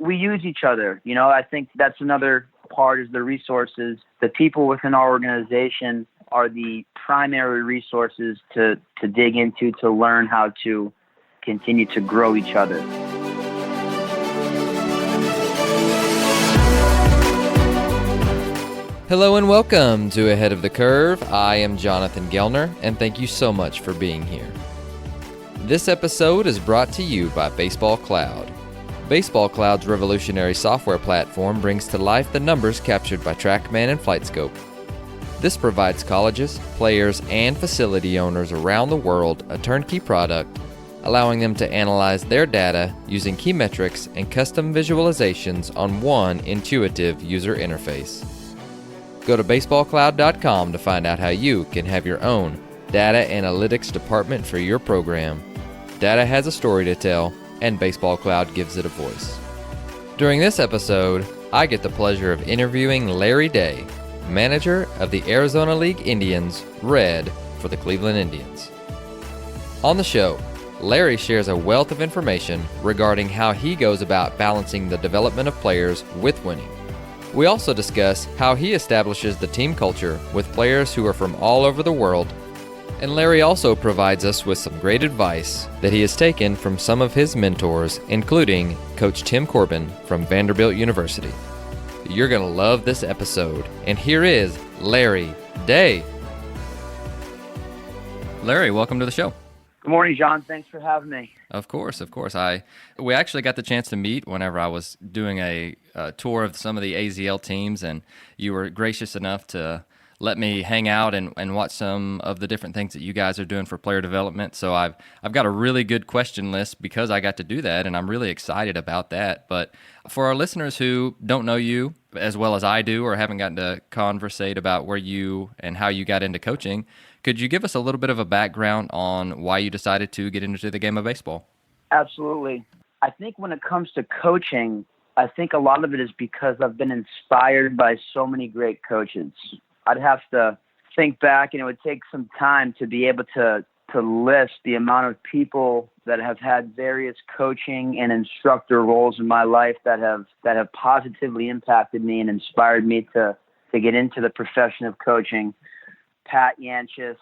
we use each other. I think that's another part is the resources. The people within our organization are the primary resources to dig into, to learn how to continue to grow each other. Hello and welcome to Ahead of the Curve. I am Jonathan Gellner, and thank you so much for being here. This episode is brought to you by Baseball Cloud. Baseball Cloud's revolutionary software platform brings to life the numbers captured by TrackMan and FlightScope. This provides colleges, players, and facility owners around the world a turnkey product, allowing them to analyze their data using key metrics and custom visualizations on one intuitive user interface. Go to baseballcloud.com to find out how you can have your own data analytics department for your program. Data has a story to tell, and Baseball Cloud gives it a voice. During this episode, I get the pleasure of interviewing Larry Day, manager of the Arizona League Indians, Red for the Cleveland Indians. On the show, Larry shares a wealth of information regarding how he goes about balancing the development of players with winning. We also discuss how he establishes the team culture with players who are from all over the world, and Larry also provides us with some great advice that he has taken from some of his mentors, including Coach Tim Corbin from Vanderbilt University. You're going to love this episode, and here is Larry Day. Larry, welcome to the show. Good morning, John. Thanks for having me. Of course. We actually got the chance to meet whenever I was doing a tour of some of the AZL teams, and you were gracious enough to let me hang out and watch some of the different things that you guys are doing for player development. So I've got a really good question list because I got to do that, and I'm really excited about that. But for our listeners who don't know you as well as I do or haven't gotten to conversate about where you and how you got into coaching, could you give us a little bit of a background on why you decided to get into the game of baseball? Absolutely. I think when it comes to coaching, I think a lot of it is because I've been inspired by so many great coaches. I'd have to think back, and it would take some time to be able to list the amount of people that have had various coaching and instructor roles in my life that have positively impacted me and inspired me to get into the profession of coaching. Pat Yanchis,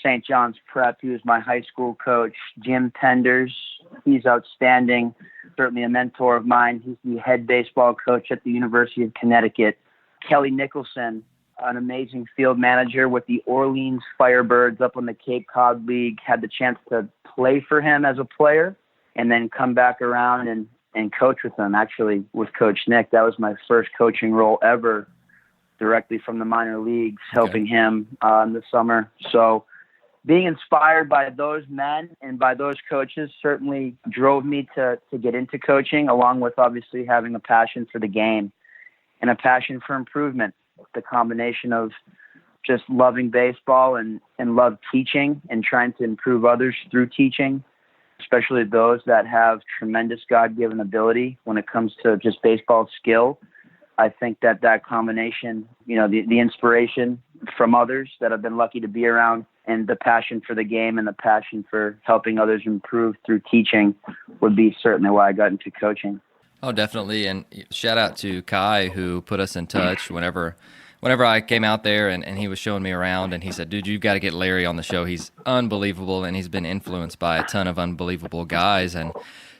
St. John's Prep, he was my high school coach. Jim Tenders, he's outstanding, certainly a mentor of mine. He's the head baseball coach at the University of Connecticut. Kelly Nicholson, an amazing field manager with the Orleans Firebirds up on the Cape Cod League, had the chance to play for him as a player and then come back around and coach with him. Actually, with Coach Nick, that was my first coaching role ever, directly from the minor leagues, helping him in the summer. So being inspired by those men and by those coaches certainly drove me to get into coaching, along with obviously having a passion for the game and a passion for improvement. The combination of just loving baseball and love teaching and trying to improve others through teaching, especially those that have tremendous God-given ability when it comes to just baseball skill. I think that combination, the inspiration from others that I've been lucky to be around and the passion for the game and the passion for helping others improve through teaching would be certainly why I got into coaching. Oh, definitely. And shout out to Kai, who put us in touch whenever I came out there and he was showing me around, and he said, dude, you've got to get Larry on the show. He's unbelievable, and he's been influenced by a ton of unbelievable guys. And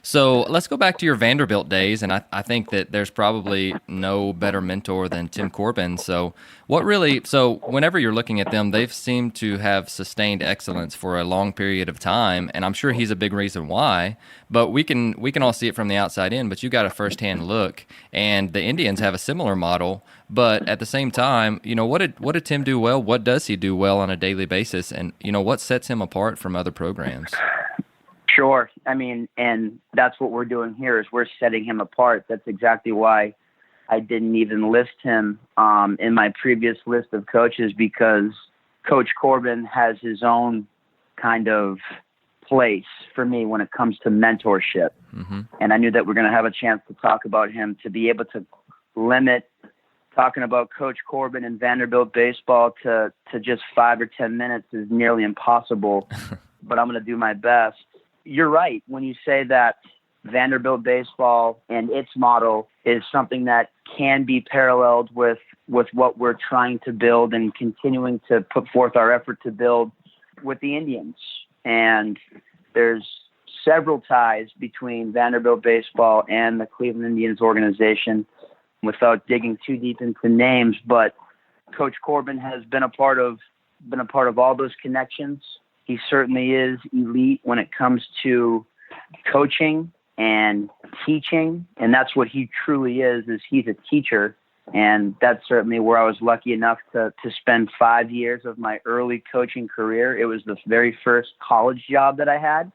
so let's go back to your Vanderbilt days, and I think that there's probably no better mentor than Tim Corbin. So whenever you're looking at them, they've seemed to have sustained excellence for a long period of time, and I'm sure he's a big reason why, but we can all see it from the outside in, but you got a firsthand look, and the Indians have a similar model, but at the same time, what did Tim do well? What does he do well on a daily basis? And, what sets him apart from other programs? Sure. And that's what we're doing here is we're setting him apart. That's exactly why I didn't even list him in my previous list of coaches, because Coach Corbin has his own kind of place for me when it comes to mentorship. Mm-hmm. And I knew that we're going to have a chance to talk about him. To be able to limit talking about Coach Corbin and Vanderbilt baseball to just 5 or 10 minutes is nearly impossible, but I'm going to do my best. You're right when you say that Vanderbilt baseball and its model is something that can be paralleled with what we're trying to build and continuing to put forth our effort to build with the Indians. And there's several ties between Vanderbilt baseball and the Cleveland Indians organization without digging too deep into names, but Coach Corbin has been a part of all those connections. He certainly is elite when it comes to coaching and teaching, and that's what he truly is he's a teacher. And that's certainly where I was lucky enough to spend 5 years of my early coaching career. It was the very first college job that I had.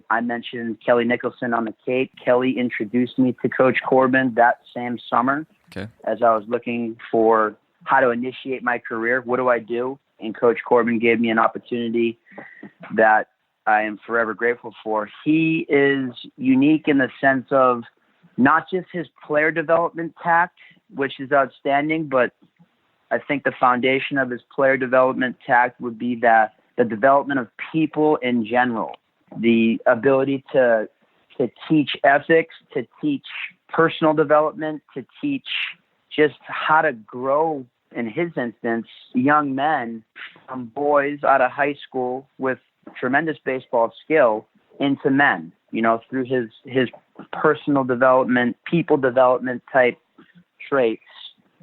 I mentioned Kelly Nicholson on the Cape. Kelly introduced me to Coach Corbin that same summer. Okay. As I was looking for how to initiate my career. What do I do? And Coach Corbin gave me an opportunity that I am forever grateful for. He is unique in the sense of not just his player development tact, which is outstanding, but I think the foundation of his player development tact would be that the development of people in general, the ability to teach ethics, to teach personal development, to teach just how to grow, in his instance, young men from boys out of high school with tremendous baseball skill into men, through his personal development, people development type traits,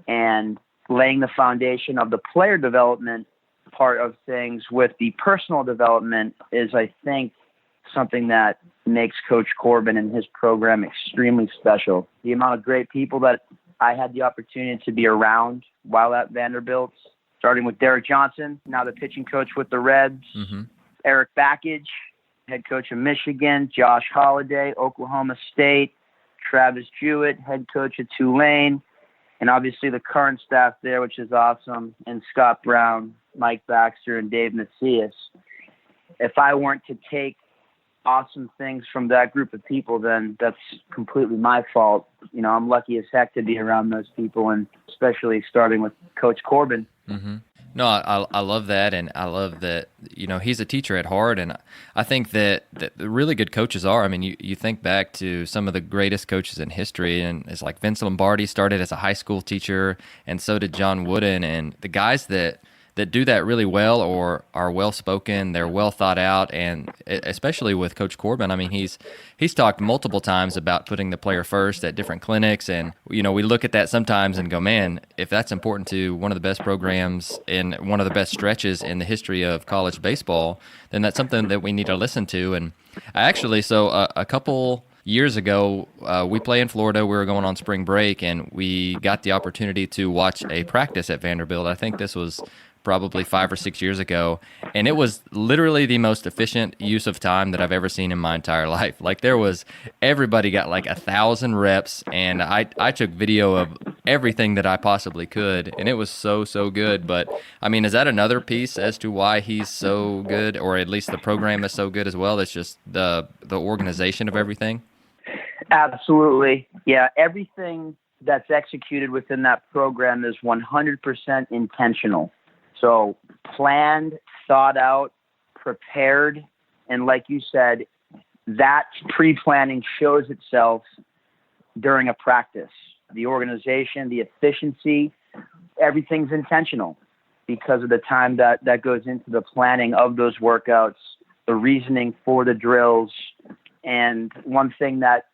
and laying the foundation of the player development part of things with the personal development is, I think, something that makes Coach Corbin and his program extremely special. The amount of great people that I had the opportunity to be around while at Vanderbilt, starting with Derek Johnson, now the pitching coach with the Reds, Eric Backage, head coach of Michigan, Josh Holliday, Oklahoma State, Travis Jewett, head coach at Tulane, and obviously the current staff there, which is awesome, and Scott Brown, Mike Baxter, and Dave Macias. If I weren't to take awesome things from that group of people, then that's completely my fault. I'm lucky as heck to be around those people, and especially starting with Coach Corbin. Mm-hmm. No, I love that, and I love that, he's a teacher at heart, and I think that the really good coaches are. I mean, you think back to some of the greatest coaches in history, and it's like Vince Lombardi started as a high school teacher, and so did John Wooden, and the guys that do that really well or are well-spoken, they're well thought out, and especially with Coach Corbin, I mean, he's talked multiple times about putting the player first at different clinics, and, we look at that sometimes and go, man, if that's important to one of the best programs in one of the best stretches in the history of college baseball, then that's something that we need to listen to. And a couple years ago, we play in Florida. We were going on spring break, and we got the opportunity to watch a practice at Vanderbilt. I think this was probably 5 or 6 years ago, and it was literally the most efficient use of time that I've ever seen in my entire life. Like, everybody got like 1,000 reps, and I took video of everything that I possibly could, and it was so good. But I mean, is that another piece as to why he's so good, or at least the program is so good as well? It's just the organization of everything. Absolutely, yeah. Everything that's executed within that program is 100% intentional. So planned, thought out, prepared, and like you said, that pre-planning shows itself during a practice. The organization, the efficiency, everything's intentional because of the time that goes into the planning of those workouts, the reasoning for the drills. And one thing that,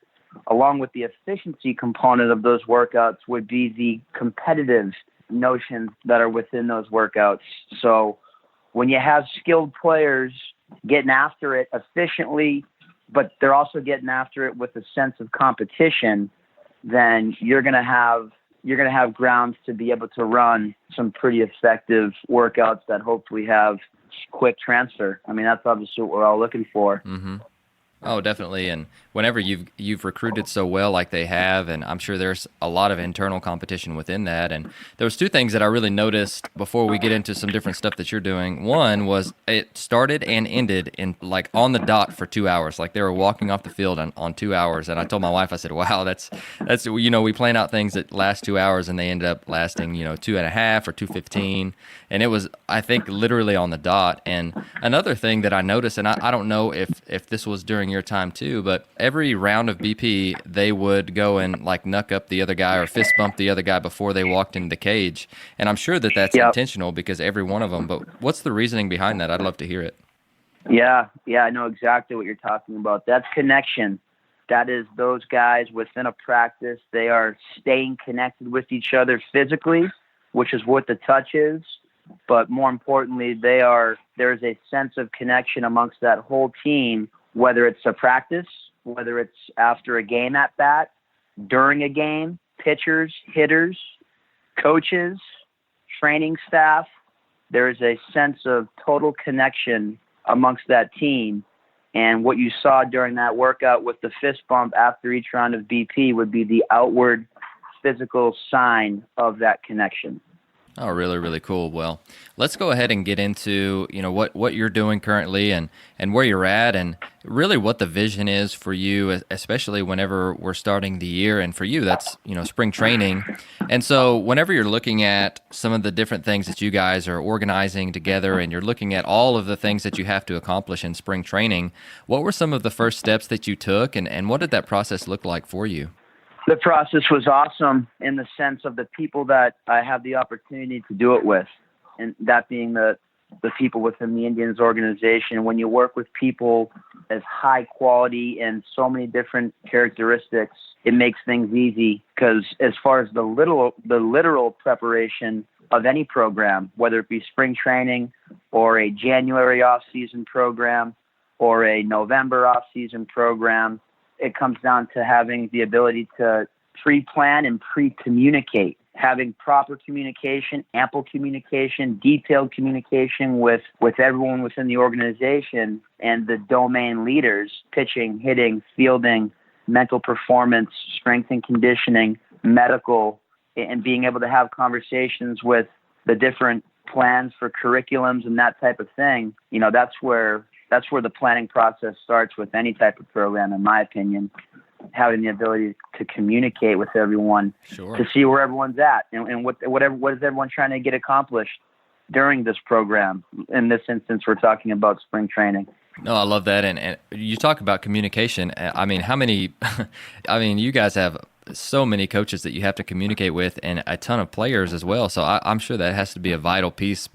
along with the efficiency component of those workouts, would be the competitive notions that are within those workouts. So when you have skilled players getting after it efficiently, but they're also getting after it with a sense of competition, then you're going to have grounds to be able to run some pretty effective workouts that hopefully have quick transfer. I mean, that's obviously what we're all looking for. Mm-hmm. Oh, definitely. And whenever you've recruited so well like they have, and I'm sure there's a lot of internal competition within that. And there was two things that I really noticed before we get into some different stuff that you're doing. One was it started and ended in like on the dot for 2 hours. Like they were walking off the field on 2 hours. And I told my wife, I said, wow, that's we plan out things that last 2 hours and they end up lasting 2.5 or 2:15. And it was, I think, literally on the dot. And another thing that I noticed, and I don't know if this was during during your time too, but every round of BP, they would go and like knuck up the other guy or fist bump the other guy before they walked into the cage. And I'm sure that that's Yep. intentional because every one of them, but what's the reasoning behind that? I'd love to hear it. Yeah, I know exactly what you're talking about. That's connection. That is those guys within a practice. They are staying connected with each other physically, which is what the touch is. But more importantly, there's a sense of connection amongst that whole team, whether it's a practice, whether it's after a game at bat, during a game, pitchers, hitters, coaches, training staff. There is a sense of total connection amongst that team. And what you saw during that workout with the fist bump after each round of BP would be the outward physical sign of that connection. Oh, really, really cool. Well, let's go ahead and get into, what you're doing currently and where you're at and really what the vision is for you, especially whenever we're starting the year. And for you, that's, spring training. And so whenever you're looking at some of the different things that you guys are organizing together and you're looking at all of the things that you have to accomplish in spring training, what were some of the first steps that you took and what did that process look like for you? The process was awesome in the sense of the people that I have the opportunity to do it with, and that being the people within the Indians organization. When you work with people as high quality and so many different characteristics, it makes things easy because as far as the literal preparation of any program, whether it be spring training or a January off-season program or a November off-season program, it comes down to having the ability to pre-plan and pre-communicate, having proper communication, ample communication, detailed communication with everyone within the organization and the domain leaders, pitching, hitting, fielding, mental performance, strength and conditioning, medical, and being able to have conversations with the different plans for curriculums and that type of thing. That's where the planning process starts with any type of program, in my opinion, having the ability to communicate with everyone, Sure, to see where everyone's at and what is everyone trying to get accomplished during this program. In this instance, we're talking about spring training. No, I love that. And you talk about communication. I mean, how many, you guys have so many coaches that you have to communicate with and a ton of players as well. So I'm sure that has to be a vital piece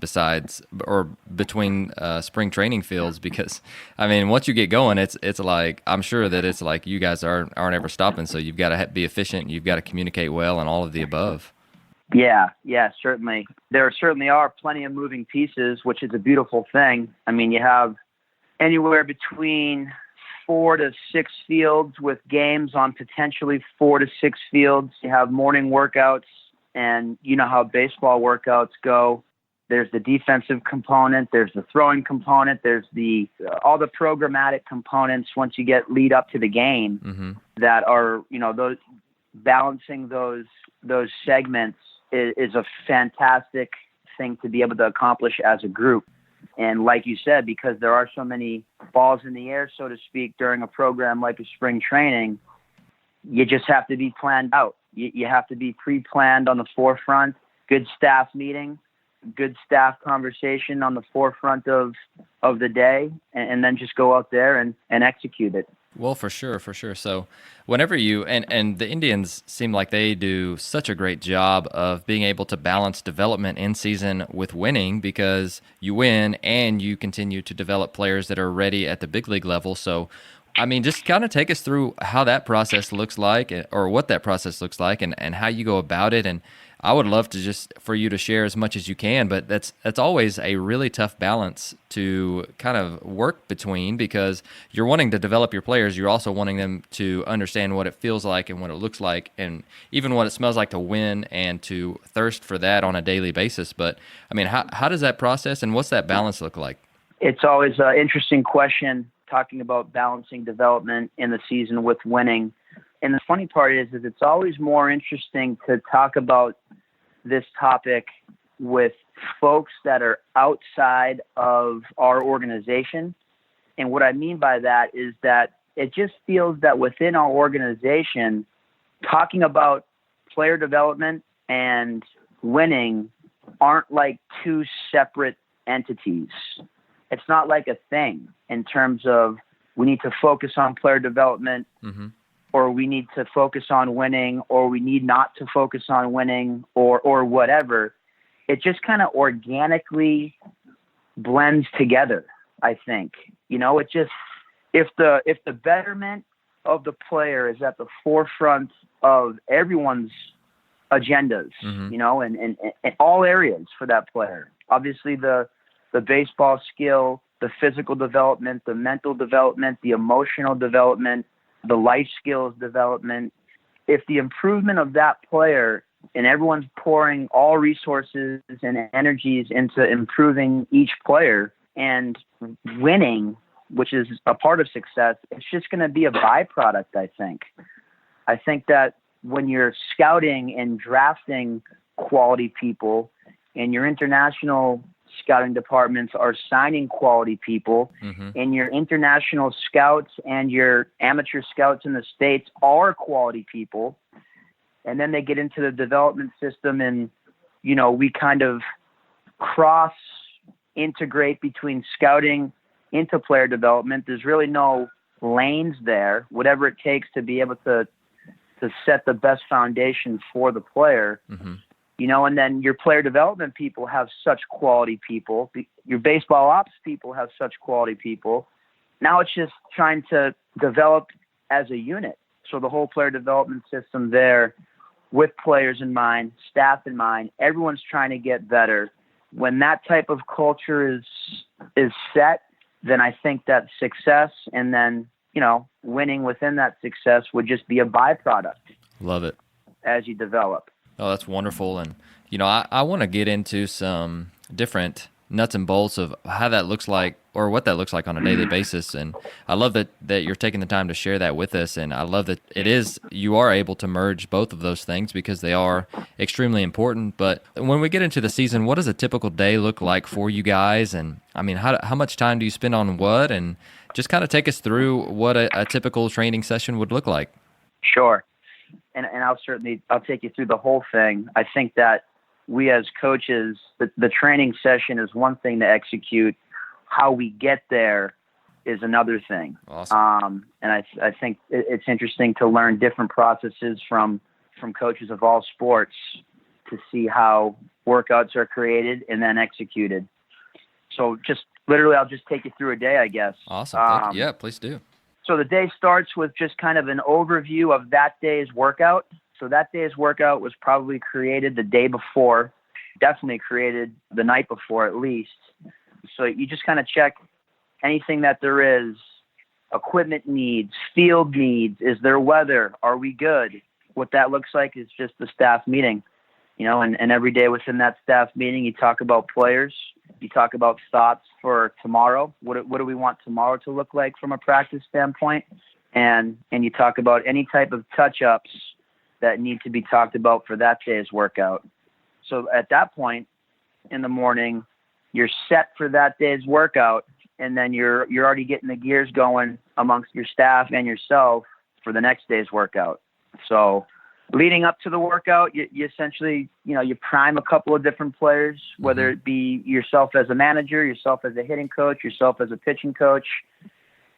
between spring training fields because, once you get going, it's like, I'm sure that it's like you guys aren't ever stopping. So you've got to be efficient. You've got to communicate well and all of the above. Yeah, certainly. There certainly are plenty of moving pieces, which is a beautiful thing. You have anywhere between 4 to 6 fields with games on potentially 4 to 6 fields. You have morning workouts, and you know how baseball workouts go. There's the defensive component, there's the throwing component, there's all the programmatic components once you lead up to the game that are, those balancing those segments is a fantastic thing to be able to accomplish as a group. And like you said, because there are so many balls in the air, so to speak, during a program like a spring training, you just have to be planned out. You have to be pre-planned on the forefront, good staff meeting, good staff conversation on the forefront of the day, and then just go out there and execute it. Well, for sure. So whenever you, and the Indians seem like they do such a great job of being able to balance development in season with winning because you win and you continue to develop players that are ready at the big league level. So, just kind of take us through how that process looks like or what that process looks like and how you go about it. And I would love to for you to share as much as you can, but that's always a really tough balance to kind of work between because you're wanting to develop your players. You're also wanting them to understand what it feels like and what it looks like and even what it smells like to win and to thirst for that on a daily basis. But how does that process and what's that balance look like? It's always an interesting question talking about balancing development in the season with winning. And the funny part is it's always more interesting to talk about this topic with folks that are outside of our organization. And what I mean by that is that it just feels that within our organization, talking about player development and winning aren't like two separate entities. It's not like a thing in terms of we need to focus on player development, or we need to focus on winning, or we need not to focus on winning, or whatever. It just kind of organically blends together, I think. It just, if the betterment of the player is at the forefront of everyone's agendas, in all areas for that player. Obviously the baseball skill, the physical development, the mental development, the emotional development, the life skills development. If the improvement of that player, and everyone's pouring all resources and energies into improving each player and winning, which is a part of success, it's just going to be a byproduct, I think. I think that when you're scouting and drafting quality people, and your international scouting departments are signing quality people, and your international scouts and your amateur scouts in the States are quality people, and then they get into the development system, and, we kind of cross integrate between scouting into player development. There's really no lanes there, whatever it takes to be able to set the best foundation for the player. And then your player development people have such quality people. Your baseball ops people have such quality people. Now it's just trying to develop as a unit. So the whole player development system there, with players in mind, staff in mind, everyone's trying to get better. When that type of culture is set, then I think that success and then, winning within that success would just be a byproduct. Love it. As you develop. Oh, that's wonderful. And, I want to get into some different nuts and bolts of how that looks like, or what that looks like on a daily basis. And I love that you're taking the time to share that with us. And I love that you are able to merge both of those things because they are extremely important. But when we get into the season, what does a typical day look like for you guys? And how much time do you spend on what? And just kind of take us through what a typical training session would look like. Sure. And I'll take you through the whole thing. I think that we as coaches, the training session is one thing to execute. How we get there is another thing. Awesome. And I think it's interesting to learn different processes from coaches of all sports to see how workouts are created and then executed. So just literally, I'll just take you through a day, I guess. Awesome. Yeah, please do. So the day starts with just kind of an overview of that day's workout. So that day's workout was probably created the day before, definitely created the night before at least. So you just kind of check anything that there is, equipment needs, field needs, is there weather, are we good? What that looks like is just the staff meeting, and every day within that staff meeting, you talk about players, you talk about thoughts for tomorrow. What do we want tomorrow to look like from a practice standpoint? And you talk about any type of touch-ups that need to be talked about for that day's workout. So at that point in the morning, you're set for that day's workout, and then you're already getting the gears going amongst your staff and yourself for the next day's workout. So leading up to the workout, you essentially, you prime a couple of different players, whether it be yourself as a manager, yourself as a hitting coach, yourself as a pitching coach.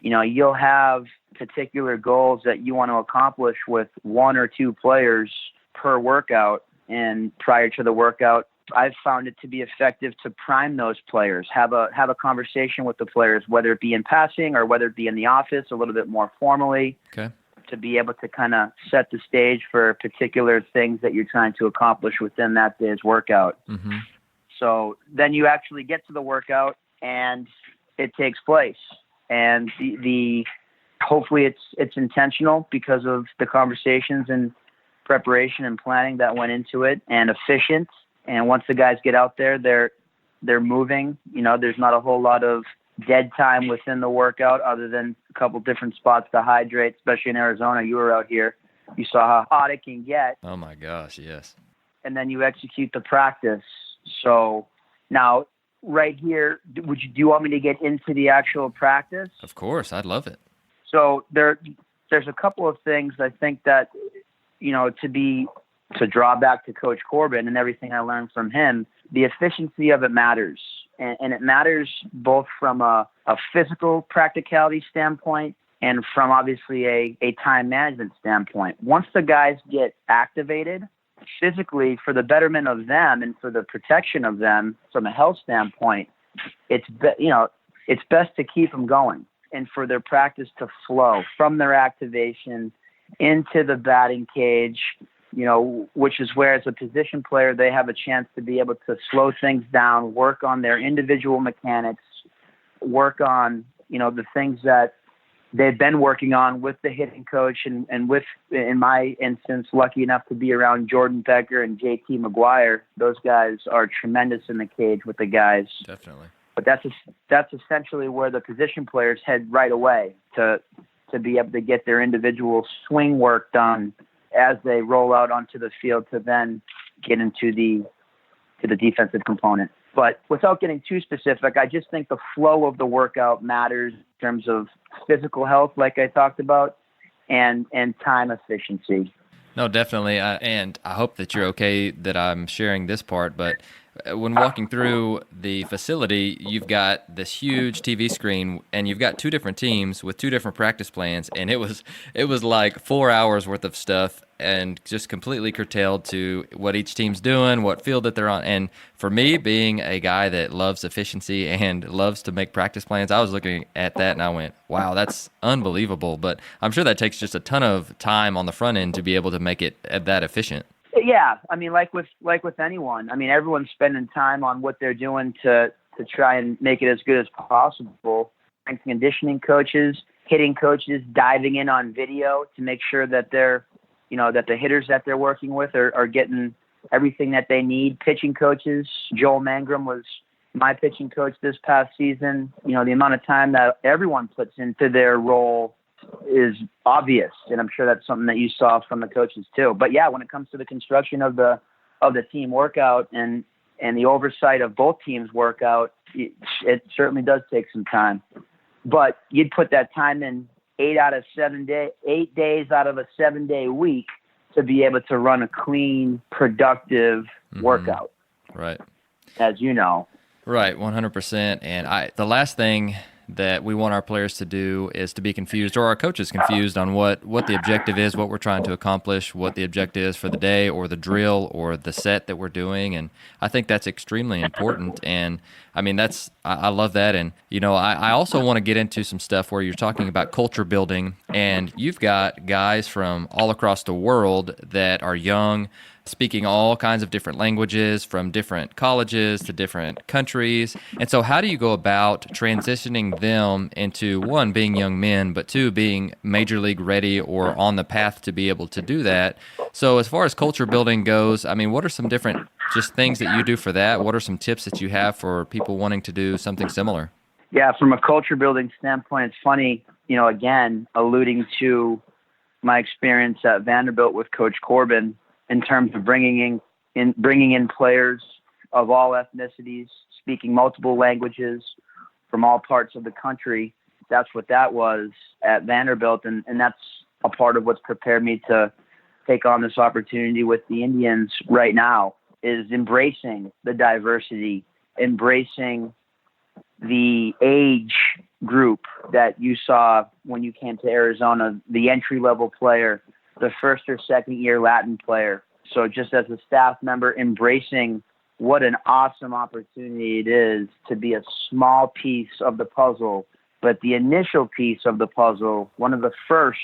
You'll have particular goals that you want to accomplish with one or two players per workout. And prior to the workout, I've found it to be effective to prime those players, have a conversation with the players, whether it be in passing or whether it be in the office a little bit more formally. Okay. To be able to kind of set the stage for particular things that you're trying to accomplish within that day's workout. So then you actually get to the workout and it takes place. And the hopefully it's intentional because of the conversations and preparation and planning that went into it, and efficient. And once the guys get out there, they're moving. There's not a whole lot of dead time within the workout other than a couple different spots to hydrate, especially in Arizona. You were out here. You saw how hot it can get. Oh, my gosh, yes. And then you execute the practice. So now right here, do you want me to get into the actual practice? Of course. I'd love it. So there's a couple of things I think that, to draw back to Coach Corbin and everything I learned from him, the efficiency of it matters. And it matters both from a a physical practicality standpoint and from obviously a time management standpoint. Once the guys get activated physically for the betterment of them and for the protection of them from a health standpoint, it's best to keep them going and for their practice to flow from their activation into the batting cage, which is where as a position player, they have a chance to be able to slow things down, work on their individual mechanics, work on, the things that they've been working on with the hitting coach and with, in my instance, lucky enough to be around Jordan Becker and JT McGuire. Those guys are tremendous in the cage with the guys. Definitely. But that's essentially where the position players head right away to be able to get their individual swing work done as they roll out onto the field to then get into the defensive component. But without getting too specific, I just think the flow of the workout matters in terms of physical health, like I talked about, and time efficiency. No, definitely. And I hope that you're okay that I'm sharing this part, but when walking through the facility, you've got this huge TV screen and you've got two different teams with two different practice plans. And it was like 4 hours worth of stuff and just completely curtailed to what each team's doing, what field that they're on. And for me, being a guy that loves efficiency and loves to make practice plans, I was looking at that and I went, wow, that's unbelievable. But I'm sure that takes just a ton of time on the front end to be able to make it that efficient. Yeah, I mean, like with anyone, I mean, everyone's spending time on what they're doing to try and make it as good as possible. Strength and conditioning coaches, hitting coaches, diving in on video to make sure that they're, that the hitters that they're working with are getting everything that they need. Pitching coaches, Joel Mangrum was my pitching coach this past season. The amount of time that everyone puts into their role is obvious, and I'm sure that's something that you saw from the coaches too. But yeah, when it comes to the construction of the team workout and the oversight of both teams' workout, it certainly does take some time. But you'd put that time in 8 days out of a 7-day week to be able to run a clean, productive workout. Right. As you know. Right, 100%. And the last thing that we want our players to do is to be confused, or our coaches confused, on what the objective is, what we're trying to accomplish, what the objective is for the day or the drill or the set that we're doing. And I think that's extremely important. And I mean, I love that. And, I also want to get into some stuff where you're talking about culture building, and you've got guys from all across the world that are young, speaking all kinds of different languages from different colleges to different countries. And so how do you go about transitioning them into, one, being young men, but two, being major league ready or on the path to be able to do that? So as far as culture building goes, I mean, what are some different just things that you do for that? What are some tips that you have for people wanting to do something similar? Yeah, from a culture building standpoint, it's funny, again, alluding to my experience at Vanderbilt with Coach Corbin, in terms of bringing in players of all ethnicities, speaking multiple languages from all parts of the country. That's what that was at Vanderbilt, and that's a part of what's prepared me to take on this opportunity with the Indians right now, is embracing the diversity, embracing the age group that you saw when you came to Arizona, the entry-level player, the first or second year Latin player. So just as a staff member, embracing what an awesome opportunity it is to be a small piece of the puzzle, but the initial piece of the puzzle, one of the first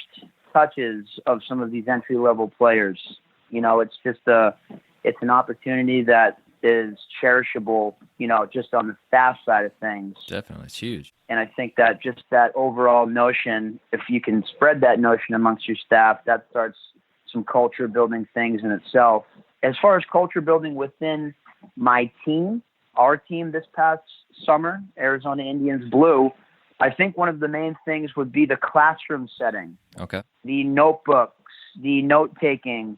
touches of some of these entry level players. It's an opportunity that is cherishable, just on the staff side of things. Definitely. It's huge. And I think that just that overall notion, if you can spread that notion amongst your staff, that starts some culture building things in itself. As far as culture building within my team, our team this past summer, Arizona Indians Blue, I think one of the main things would be the classroom setting. Okay. The notebooks, the note-taking.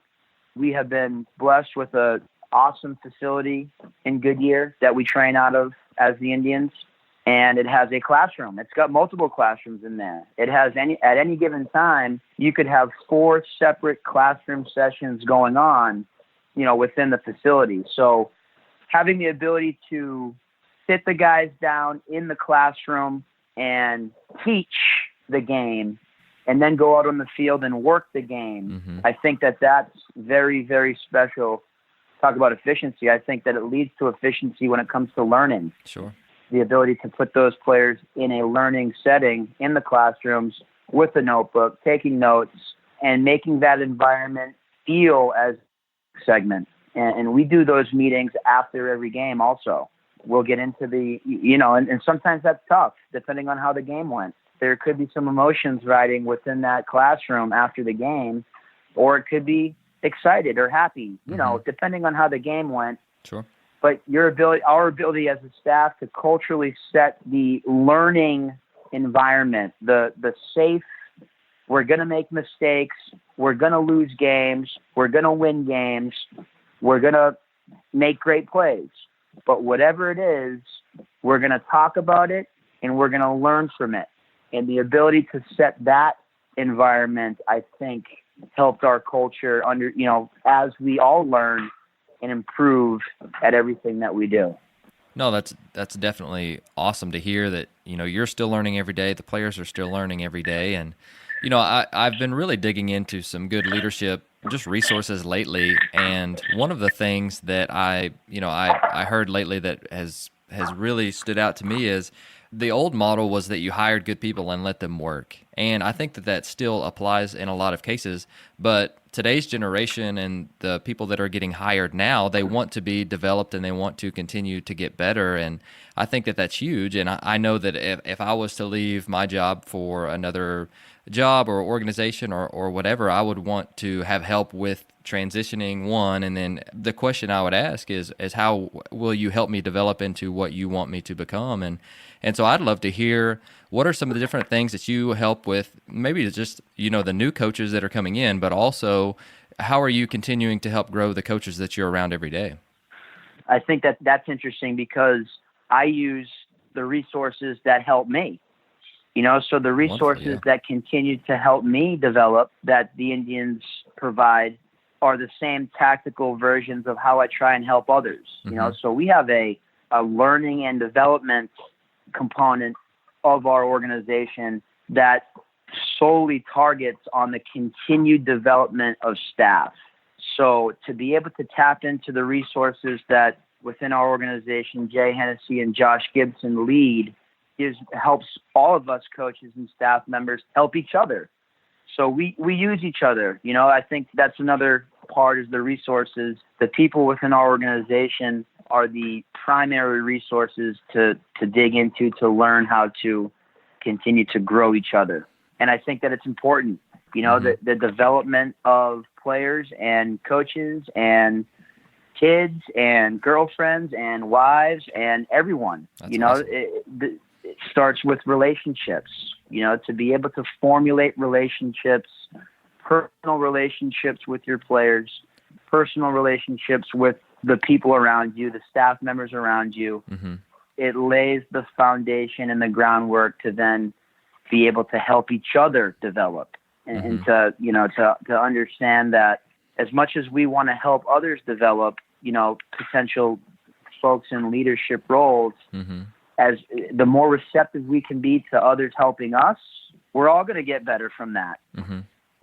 We have been blessed with an awesome facility in Goodyear that we train out of as the Indians. And it has a classroom. It's got multiple classrooms in there. It has at any given time, you could have 4 separate classroom sessions going on, within the facility. So having the ability to sit the guys down in the classroom, and teach the game and then go out on the field and work the game. I think that that's very, very special. Talk about efficiency. I think that it leads to efficiency when it comes to learning. Sure. The ability to put those players in a learning setting in the classrooms with a notebook, taking notes, and making that environment feel as a segment. And we do those meetings after every game also. We'll get into and sometimes that's tough, depending on how the game went. There could be some emotions riding within that classroom after the game, or it could be excited or happy, depending on how the game went. Sure. But our ability as a staff to culturally set the learning environment, the safe, we're going to make mistakes, we're going to lose games, we're going to win games, we're going to make great plays. But whatever it is, we're going to talk about it and we're going to learn from it. And the ability to set that environment, I think, helped our culture as we all learn and improve at everything that we do. No, that's definitely awesome to hear that, you're still learning every day. The players are still learning every day. And, I've been really digging into some good leadership, just resources lately. And one of the things that I heard lately that has really stood out to me is the old model was that you hired good people and let them work. And I think that still applies in a lot of cases. But today's generation and the people that are getting hired now, they want to be developed and they want to continue to get better. And I think that that's huge. And I know that if I was to leave my job for another job or organization or whatever, I would want to have help with transitioning one. And then the question I would ask is how will you help me develop into what you want me to become? And so I'd love to hear what are some of the different things that you help with, maybe just, the new coaches that are coming in, but also how are you continuing to help grow the coaches that you're around every day? I think that's interesting because I use the resources that help me. So the resources that continue to help me develop that the Indians provide are the same tactical versions of how I try and help others. So we have a learning and development component of our organization that solely targets on the continued development of staff. So to be able to tap into the resources that within our organization, Jay Hennessy and Josh Gibson lead, helps all of us coaches and staff members help each other. So we use each other. I think that's another part is the resources. The people within our organization are the primary resources to dig into, to learn how to continue to grow each other. And I think that it's important, the development of players and coaches and kids and girlfriends and wives and everyone. That's awesome. It starts with relationships, to be able to formulate relationships, personal relationships with your players, personal relationships with the people around you, the staff members around you. It lays the foundation and the groundwork to then be able to help each other develop and to understand that as much as we want to help others develop, potential folks in leadership roles, as the more receptive we can be to others helping us, we're all going to get better from that.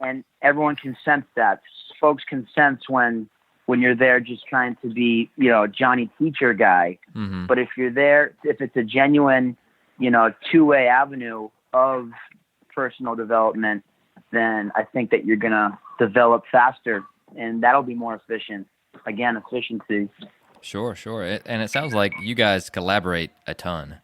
And everyone can sense that. Folks can sense when you're there just trying to be, Johnny teacher guy. But if you're there, if it's a genuine, two-way avenue of personal development, then I think that you're going to develop faster and that'll be more efficient. Again, efficiency. Sure. And it sounds like you guys collaborate a ton.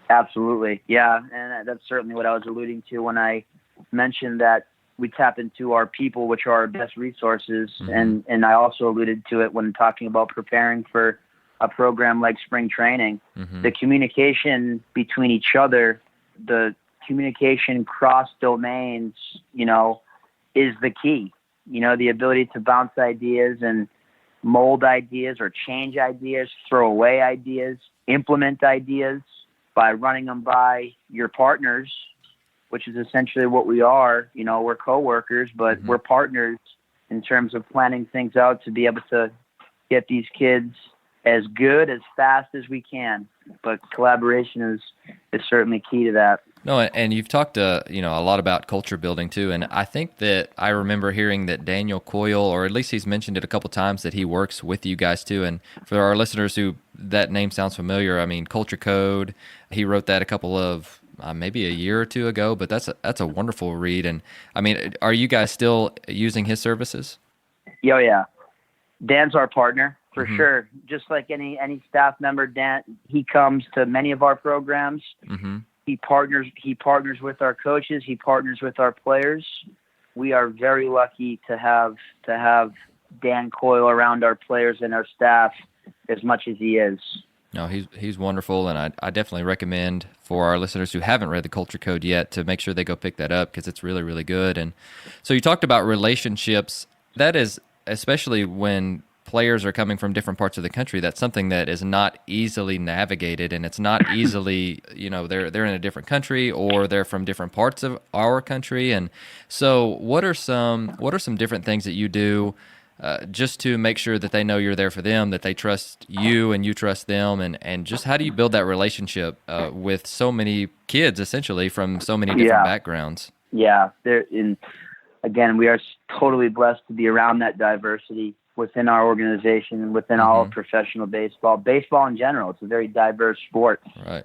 Absolutely. Yeah. And that's certainly what I was alluding to when I mentioned that we tap into our people, which are our best resources. And I also alluded to it when talking about preparing for a program like spring training. The communication between each other, the communication cross domains, is the key. The ability to bounce ideas and mold ideas or change ideas, throw away ideas, implement ideas by running them by your partners, which is essentially what we are. We're coworkers, but we're partners in terms of planning things out to be able to get these kids as good, as fast as we can. But collaboration is certainly key to that. No, and you've talked a lot about culture building too, and I think that I remember hearing that Daniel Coyle, or at least he's mentioned it a couple times, that he works with you guys too. And for our listeners who that name sounds familiar, I mean, Culture Code, he wrote that a couple of maybe a year or two ago, but that's a wonderful read. And I mean, are you guys still using his services? Yeah. Dan's our partner for sure. Just like any staff member, Dan, he comes to many of our programs. Mm-hmm. He partners with our coaches. He partners with our players. We are very lucky to have Dan Coyle around our players and our staff as much as he is. No, he's wonderful, and I definitely recommend for our listeners who haven't read the Culture Code yet to make sure they go pick that up because it's really, really good. And so you talked about relationships. That is, especially when players are coming from different parts of the country, that's something that is not easily navigated, and it's not easily, they're in a different country or they're from different parts of our country. And so what are some different things that you do just to make sure that they know you're there for them, that they trust you and you trust them, and just how do you build that relationship with so many kids essentially from so many different backgrounds? Yeah, again, we are totally blessed to be around that diversity within our organization and within all of professional baseball. Baseball in general, it's a very diverse sport. Right.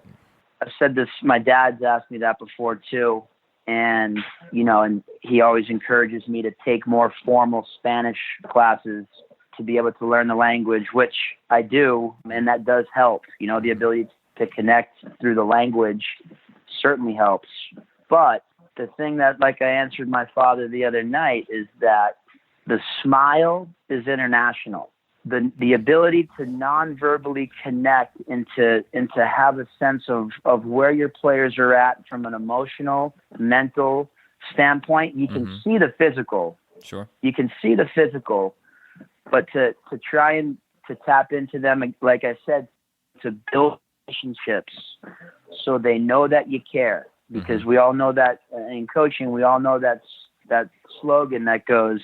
I've said this, my dad's asked me that before too. And, and he always encourages me to take more formal Spanish classes to be able to learn the language, which I do. And that does help. The ability to connect through the language certainly helps. But the thing that, like I answered my father the other night, is that the smile is international. The ability to non-verbally connect and to have a sense of where your players are at from an emotional, mental standpoint. You can see the physical. Sure. You can see the physical, but to try and to tap into them, like I said, to build relationships so they know that you care. Because we all know that in coaching, we all know that slogan that goes,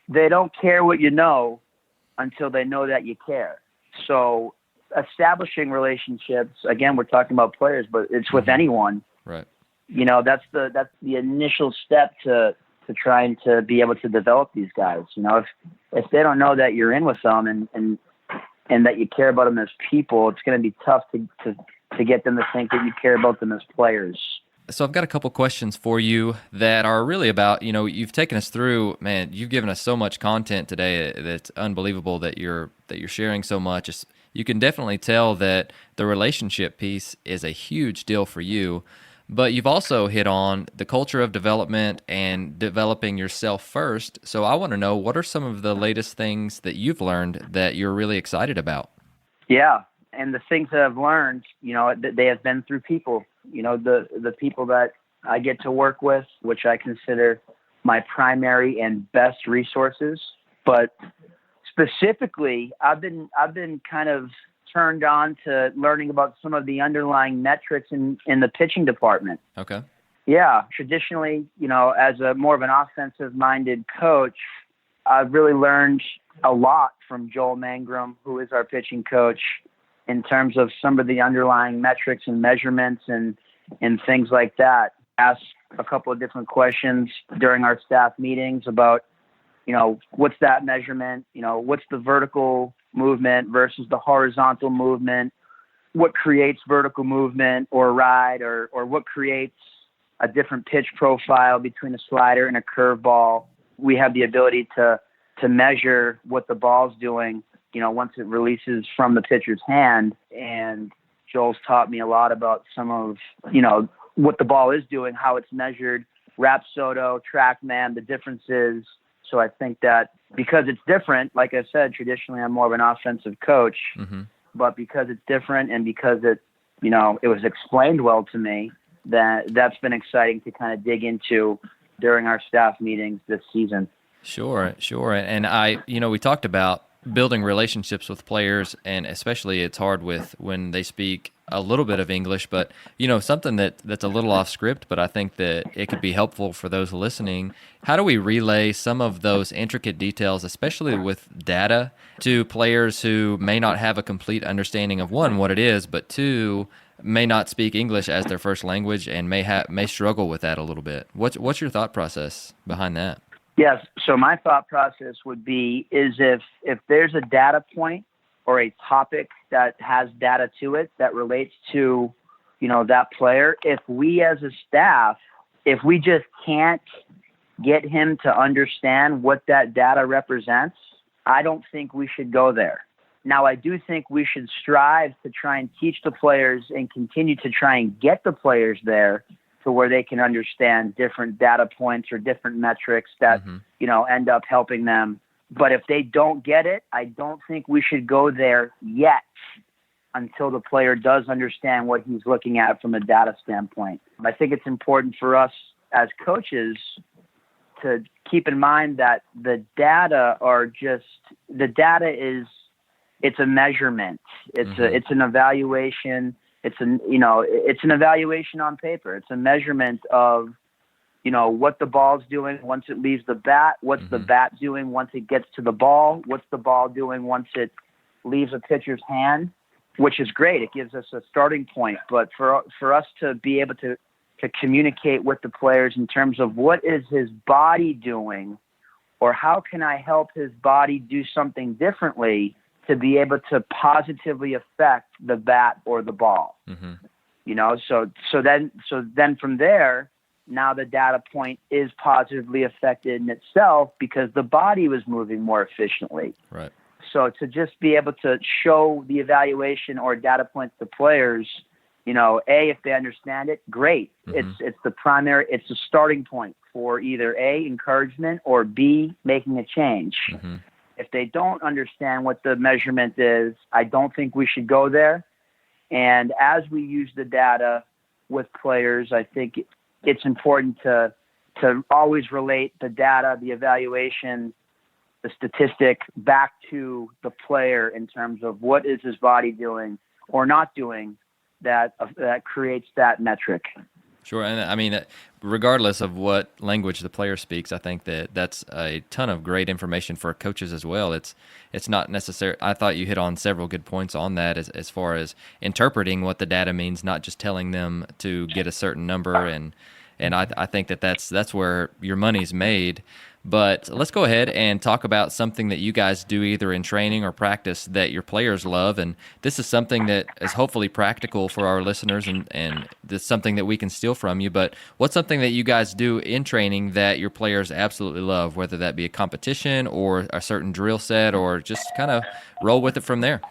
they don't care what you know until they know that you care. So establishing relationships, again, we're talking about players, but it's with anyone. Right. That's the initial step to trying to be able to develop these guys. If they don't know that you're in with them and that you care about them as people, it's going to be tough to get them to think that you care about them as players. So I've got a couple questions for you that are really about, you've taken us through, man, you've given us so much content today that's unbelievable that you're sharing so much. You can definitely tell that the relationship piece is a huge deal for you, but you've also hit on the culture of development and developing yourself first. So I want to know, what are some of the latest things that you've learned that you're really excited about? Yeah. And the things that I've learned, they have been through people. The people that I get to work with, which I consider my primary and best resources. But specifically, I've been kind of turned on to learning about some of the underlying metrics in the pitching department. Okay. Yeah. Traditionally, as a more of an offensive-minded coach, I've really learned a lot from Joel Mangrum, who is our pitching coach, in terms of some of the underlying metrics and measurements and things like that. Ask a couple of different questions during our staff meetings about, what's that measurement? What's the vertical movement versus the horizontal movement? What creates vertical movement or ride, or what creates a different pitch profile between a slider and a curveball? We have the ability to measure what the ball's doing, once it releases from the pitcher's hand. And Joel's taught me a lot about some of, what the ball is doing, how it's measured, Rapsodo, TrackMan, the differences. So I think that because it's different, like I said, traditionally I'm more of an offensive coach, but because it's different and because it was explained well to me, that's been exciting to kind of dig into during our staff meetings this season. Sure. And we talked about building relationships with players, and especially it's hard when they speak a little bit of English, but something that's a little off script, but I think that it could be helpful for those listening. How do we relay some of those intricate details, especially with data, to players who may not have a complete understanding of, one, what it is, but two, may not speak English as their first language and may struggle with that a little bit? What's your thought process behind that? Yes. So my thought process would be is if there's a data point or a topic that has data to it that relates to, that player, if we as a staff, if we just can't get him to understand what that data represents, I don't think we should go there. Now, I do think we should strive to try and teach the players and continue to try and get the players there to where they can understand different data points or different metrics that, end up helping them. But if they don't get it, I don't think we should go there yet until the player does understand what he's looking at from a data standpoint. I think it's important for us as coaches to keep in mind that the data is, it's a measurement. It's an evaluation. It's an evaluation on paper. It's a measurement of, what the ball's doing once it leaves the bat, what's the bat doing once it gets to the ball, what's the ball doing once it leaves a pitcher's hand, which is great. It gives us a starting point. But for us to be able to communicate with the players in terms of what is his body doing, or how can I help his body do something differently to be able to positively affect the bat or the ball. So then from there, now the data point is positively affected in itself because the body was moving more efficiently. Right. So to just be able to show the evaluation or data points to players, if they understand it, great. It's the primary, it's the starting point for either A, encouragement, or B, making a change. If they don't understand what the measurement is, I don't think we should go there. And as we use the data with players, I think it's important to always relate the data, the evaluation, the statistic back to the player in terms of what is his body doing or not doing that creates that metric. Sure, and I mean, regardless of what language the player speaks, I think that's a ton of great information for coaches as well. It's not necessary. I thought you hit on several good points on that as far as interpreting what the data means, not just telling them to get a certain number, and I think that's where your money's made. But let's go ahead and talk about something that you guys do either in training or practice that your players love. And this is something that is hopefully practical for our listeners, and this is something that we can steal from you. But what's something that you guys do in training that your players absolutely love, whether that be a competition or a certain drill set, or just kind of roll with it from there?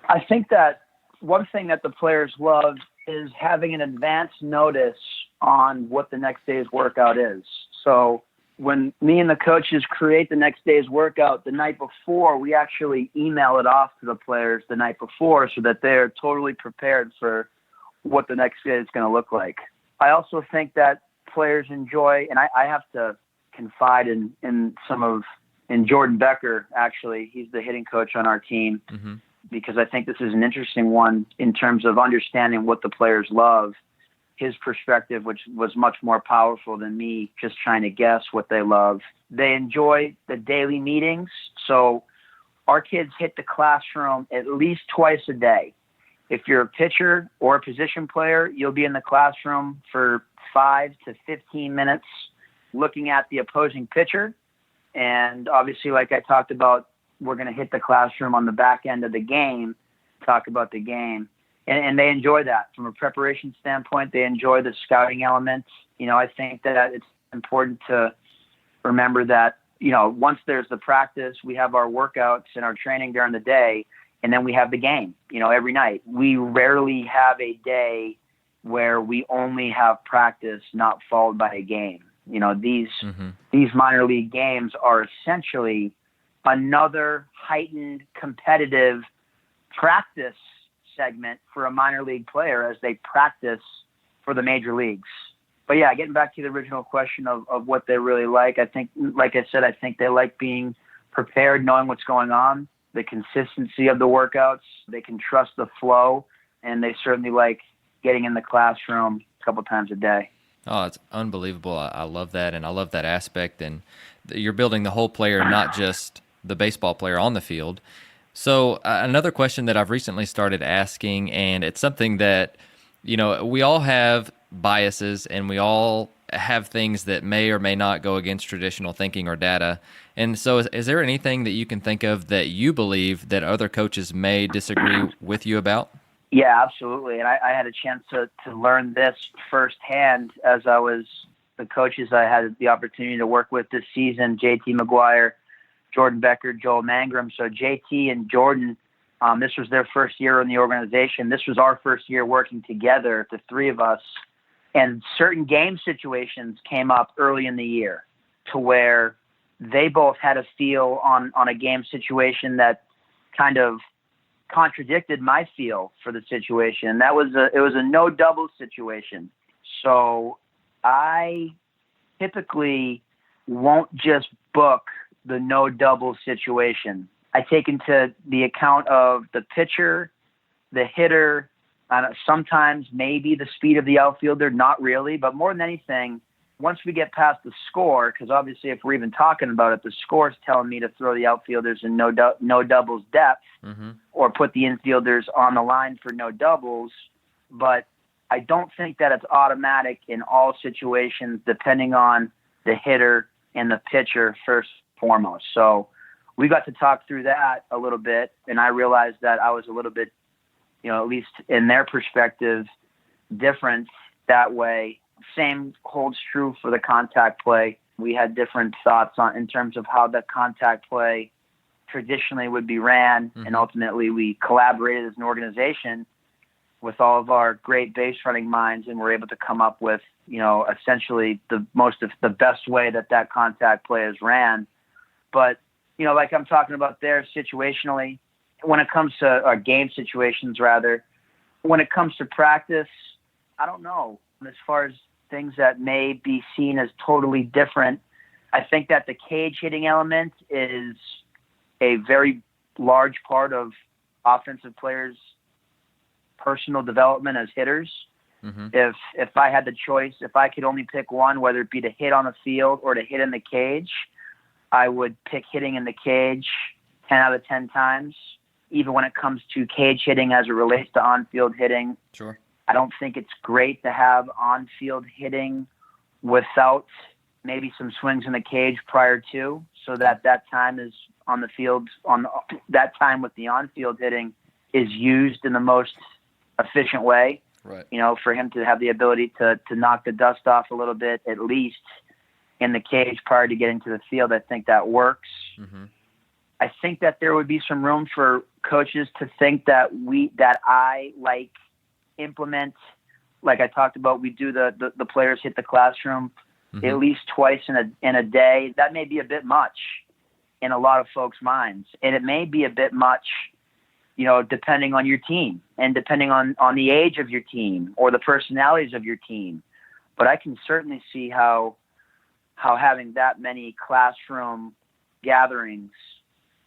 I think that one thing that the players love is having an advance notice on what the next day's workout is. So when me and the coaches create the next day's workout the night before, we actually email it off to the players the night before so that they're totally prepared for what the next day is going to look like. I also think that players enjoy, and I have to confide in Jordan Becker, actually. He's the hitting coach on our team, because I think this is an interesting one in terms of understanding what the players love. His perspective, which was much more powerful than me just trying to guess what they love. They enjoy the daily meetings. So our kids hit the classroom at least twice a day. If you're a pitcher or a position player, you'll be in the classroom for 5 to 15 minutes looking at the opposing pitcher. And obviously, like I talked about, we're going to hit the classroom on the back end of the game, talk about the game. And they enjoy that. From a preparation standpoint, they enjoy the scouting elements. I think that it's important to remember that, once there's the practice, we have our workouts and our training during the day, and then we have the game, every night. We rarely have a day where we only have practice not followed by a game. These minor league games are essentially another heightened competitive practice segment for a minor league player as they practice for the major leagues. But yeah, getting back to the original question of what they really like, I think, like I said, I think they like being prepared, knowing what's going on, the consistency of the workouts. They can trust the flow and they certainly like getting in the classroom a couple times a day. Oh, it's unbelievable. I love that, and I love that aspect. And you're building the whole player, not just the baseball player on the field. So another question that I've recently started asking, and it's something that, we all have biases, and we all have things that may or may not go against traditional thinking or data. And so is there anything that you can think of that you believe that other coaches may disagree with you about? Yeah, absolutely. And I had a chance to learn this firsthand as the coaches I had the opportunity to work with this season, JT McGuire, Jordan Becker, Joel Mangrum. So JT and Jordan, this was their first year in the organization. This was our first year working together, the three of us. And certain game situations came up early in the year to where they both had a feel on a game situation that kind of contradicted my feel for the situation. And it was a no double situation. So I typically won't just book the no double situation. I take into the account of the pitcher, the hitter, sometimes maybe the speed of the outfielder, not really, but more than anything, once we get past the score, because obviously if we're even talking about it, the score is telling me to throw the outfielders in no doubles depth, or put the infielders on the line for no doubles. But I don't think that it's automatic in all situations, depending on the hitter and the pitcher first and foremost. So we got to talk through that a little bit, and I realized that I was a little bit, at least in their perspective, different that way. Same holds true for the contact play. We had different thoughts in terms of how the contact play traditionally would be ran, and ultimately we collaborated as an organization with all of our great base running minds, and we're able to come up with, essentially the best way that contact play is ran. But, like I'm talking about there situationally, when it comes to our game situations, rather, when it comes to practice, I don't know. As far as things that may be seen as totally different, I think that the cage hitting element is a very large part of offensive players' personal development as hitters. If I had the choice, if I could only pick one, whether it be to hit on the field or to hit in the cage, I would pick hitting in the cage 10 out of 10 times. Even when it comes to cage hitting as it relates to on-field hitting, sure, I don't think it's great to have on-field hitting without maybe some swings in the cage prior to, so that time is on the field, that time with the on-field hitting is used in the most efficient way. Right. For him to have the ability to knock the dust off a little bit, at least in the cage prior to getting to the field, I think that works. I think that there would be some room for coaches to think that I implement, like I talked about, we do the players hit the classroom at least twice in a day. That may be a bit much in a lot of folks' minds, and it may be a bit much, depending on your team and depending on the age of your team or the personalities of your team. But I can certainly see how having that many classroom gatherings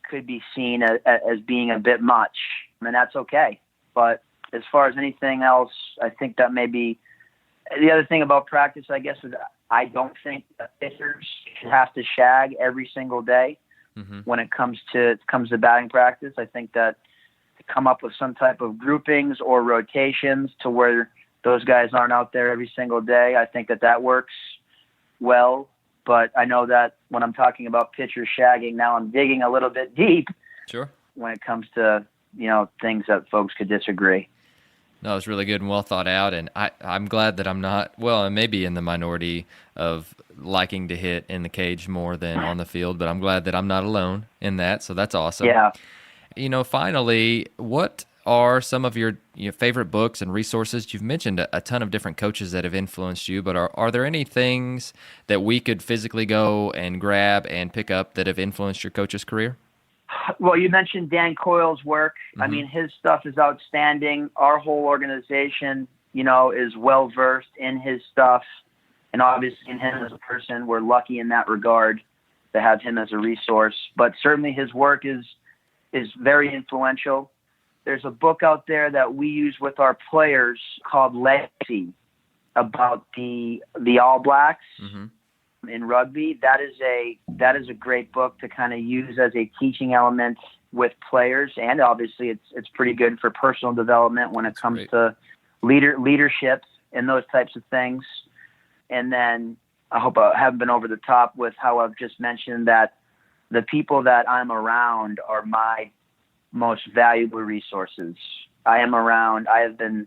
could be seen as being a bit much, and that's okay. But as far as anything else, I think that maybe the other thing about practice, I guess, is I don't think that pitchers should have to shag every single day when it comes to batting practice. I think that to come up with some type of groupings or rotations to where those guys aren't out there every single day, I think that works well. But I know that when I'm talking about pitcher shagging, now I'm digging a little bit deep. Sure. When it comes to, things that folks could disagree. No, it's really good and well thought out, and I'm glad that I'm not, well, and maybe in the minority of liking to hit in the cage more than on the field, but I'm glad that I'm not alone in that, so that's awesome. Yeah. Finally, what are some of your favorite books and resources? You've mentioned a ton of different coaches that have influenced you, but are there any things that we could physically go and grab and pick up that have influenced your coach's career? Well, you mentioned Dan Coyle's work. I mean, his stuff is outstanding. Our whole organization, is well-versed in his stuff. And obviously in him as a person, we're lucky in that regard to have him as a resource. But certainly his work is very influential. There's a book out there that we use with our players called Legacy about the All Blacks in rugby. That is a great book to kind of use as a teaching element with players, and obviously it's pretty good for personal development when it comes to leadership and those types of things. And then I hope I haven't been over the top with how I've just mentioned that the people that I'm around are my most valuable resources. I have been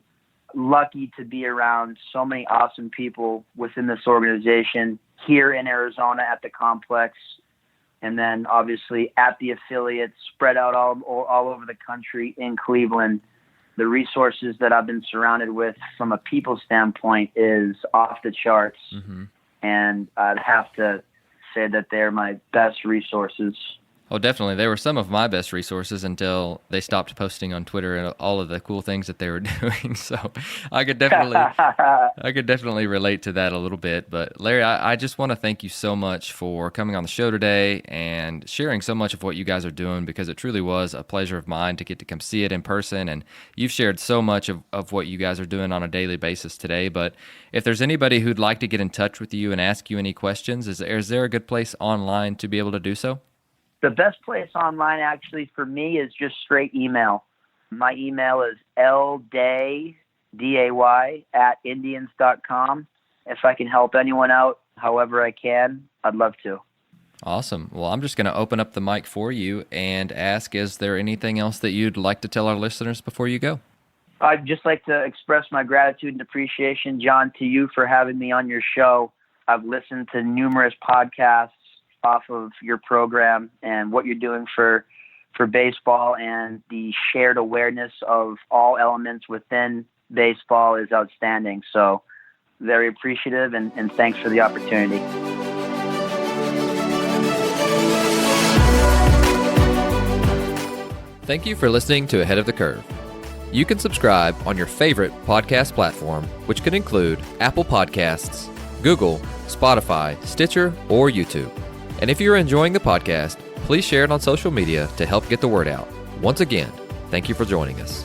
lucky to be around so many awesome people within this organization here in Arizona at the complex, and then obviously at the affiliates spread out all over the country in Cleveland. The resources that I've been surrounded with from a people standpoint is off the charts. And I'd have to say that they're my best resources. Oh, definitely. They were some of my best resources until they stopped posting on Twitter and all of the cool things that they were doing. So I could definitely relate to that a little bit. But Larry, I just want to thank you so much for coming on the show today and sharing so much of what you guys are doing, because it truly was a pleasure of mine to get to come see it in person. And you've shared so much of what you guys are doing on a daily basis today. But if there's anybody who'd like to get in touch with you and ask you any questions, is there a good place online to be able to do so? The best place online, actually, for me is just straight email. My email is lday, D-A-Y, @indians.com. If I can help anyone out however I can, I'd love to. Awesome. Well, I'm just going to open up the mic for you and ask, is there anything else that you'd like to tell our listeners before you go? I'd just like to express my gratitude and appreciation, John, to you for having me on your show. I've listened to numerous podcasts off of your program, and what you're doing for baseball and the shared awareness of all elements within baseball is outstanding. So very appreciative, and thanks for the opportunity. Thank you for listening to Ahead of the Curve. You can subscribe on your favorite podcast platform, which could include Apple Podcasts, Google, Spotify, Stitcher, or YouTube. And if you're enjoying the podcast, please share it on social media to help get the word out. Once again, thank you for joining us.